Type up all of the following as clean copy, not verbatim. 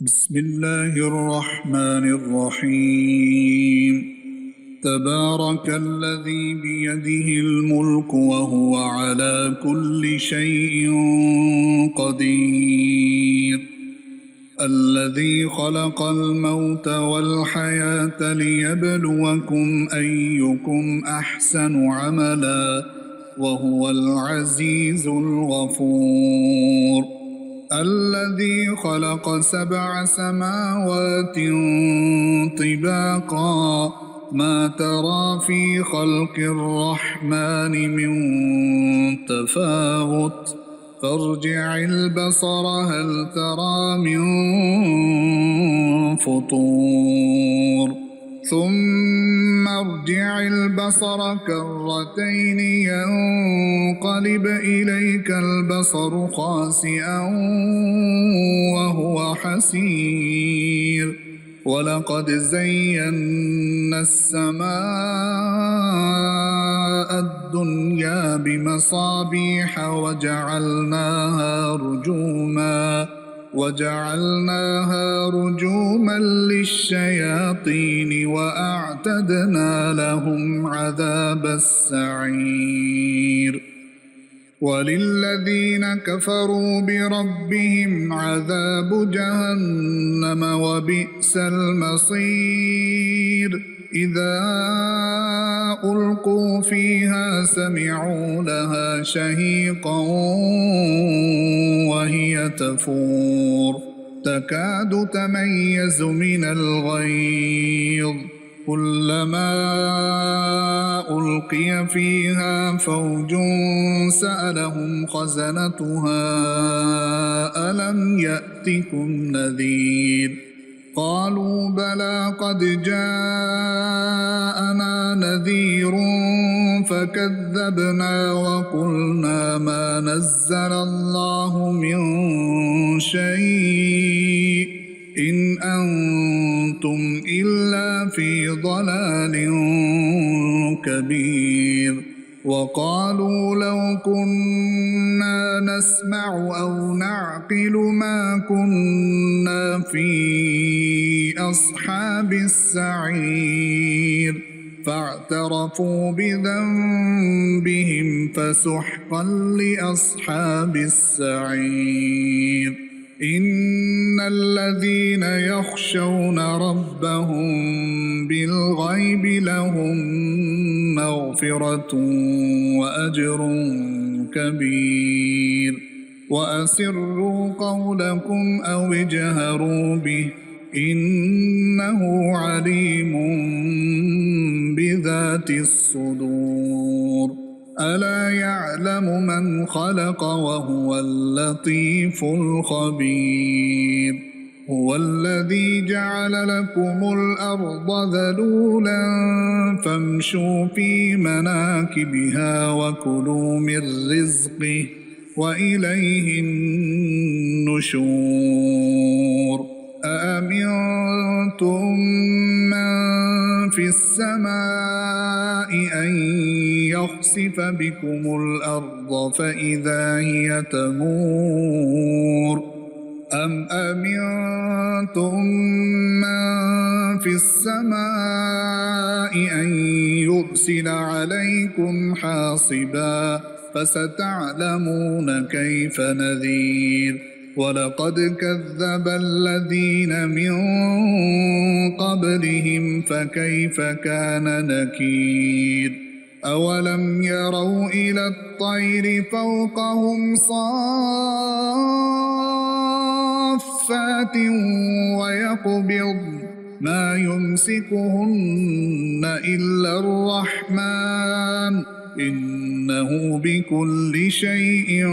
بسم الله الرحمن الرحيم. تبارك الذي بيده الملك وهو على كل شيء قدير. الذي خلق الموت والحياة ليبلوكم أيكم أحسن عملا وهو العزيز الغفور. الذي خلق 7 سماوات طباقا ما ترى في خلق الرحمن من تفاوت فارجع البصر هل ترى من فطور ثم ارجع البصر كرتين ينقلب إليك البصر خاسئا وهو حسير. ولقد زينا السماء الدنيا بمصابيح وجعلناها رجوما للشياطين وأعتدنا لهم عذاب السعير. وللذين كفروا بربهم عذاب جهنم وبئس المصير. إذا ألقوا فيها سمعوا لها شهيقا وهي تفور تكاد تميز من الغيظ كلما ألقي فيها فوج سألهم خزنتها ألم يأتكم نذير قالوا بلى قد جاءنا نذير فكذبنا وقلنا ما نزل الله من شيء إن أنتم إلا في ضلال كبير. وقالوا لو كنا نسمع أو نعقل ما كنا في أصحاب السعير فاعترفوا بذنبهم فسحقا لأصحاب السعير. إن الذين يخشون ربهم بالغيب لهم مغفرة وأجر كبير. وأسروا قولكم أو اجهروا به إنه عليم بذات الصدور. ألا يعلم من خلق وهو اللطيف الخبير. هو الذي جعل لكم الأرض ذلولا فامشوا في مناكبها وكلوا من رزقه وإليه النشور. أأمنتم من في السماء أن يخسف بكم الأرض فإذا هي تمور أم أمنتم من في السماء أن يرسل عليكم حاصبا فستعلمون كيف نذير. ولقد كذب الذين من قبلهم فكيف كان نكير. أولم يروا إلى الطير فوقهم صافات ويقبض ما يمسكهن إلا الرحمن إنه بكل شيء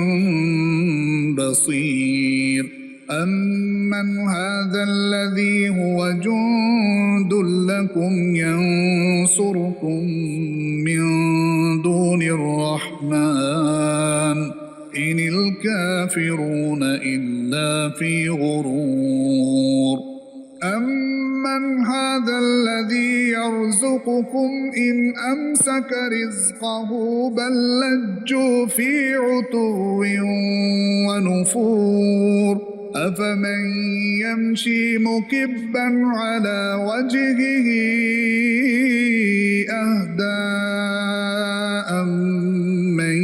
بصير. أمن هذا الذي هو جند لكم ينصركم من دون الرحمن إن الكافرون إلا في غرور. أمن هذا الذي يرزقكم إن أمسك رزقه بل لجوا في عتو ونفور أفمن يمشي مكبا على وجهه أهدى أمن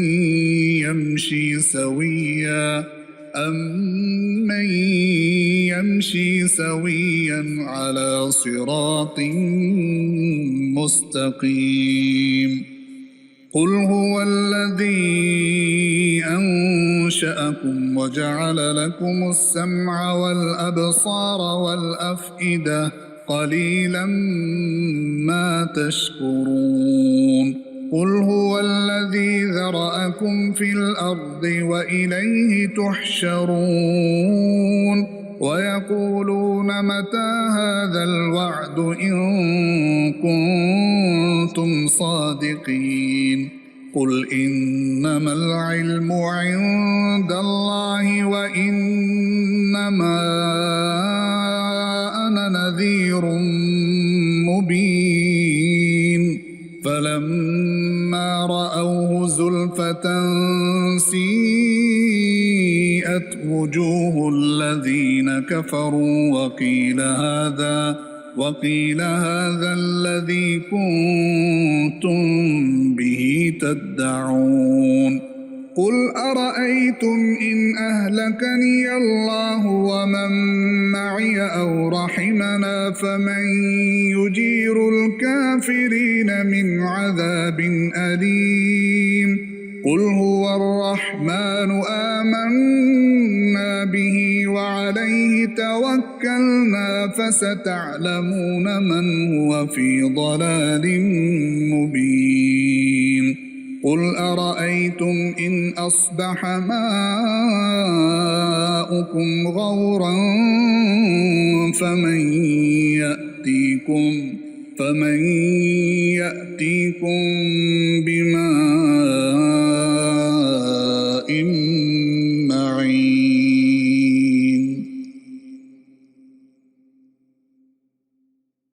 يمشي سويا على صراط مستقيم قل هو الذي أنشأكم وجعل لكم السمع والأبصار والأفئدة قليلا ما تشكرون قل هو الذي ذرأكم في الأرض وإليه تحشرون ويقولون متى هذا الوعد إن كنتم صادقين قل إنما العلم عند الله وإنما أنا نذير مبين فلما رأوه زلفة سيئت وجوه الذين كفروا وقيل هذا الذي كنتم به تدعون قل أرأيتم إن أهلكني الله ومن معي أو رحمنا فمن يجير الكافرين من عذاب أليم قل هو الرحمن آمنا به وعليه توكلنا فستعلمون من هو في ضلال مبين قل أرأيتم إن أصبح ماؤكم غورا فمن يأتيكم بماء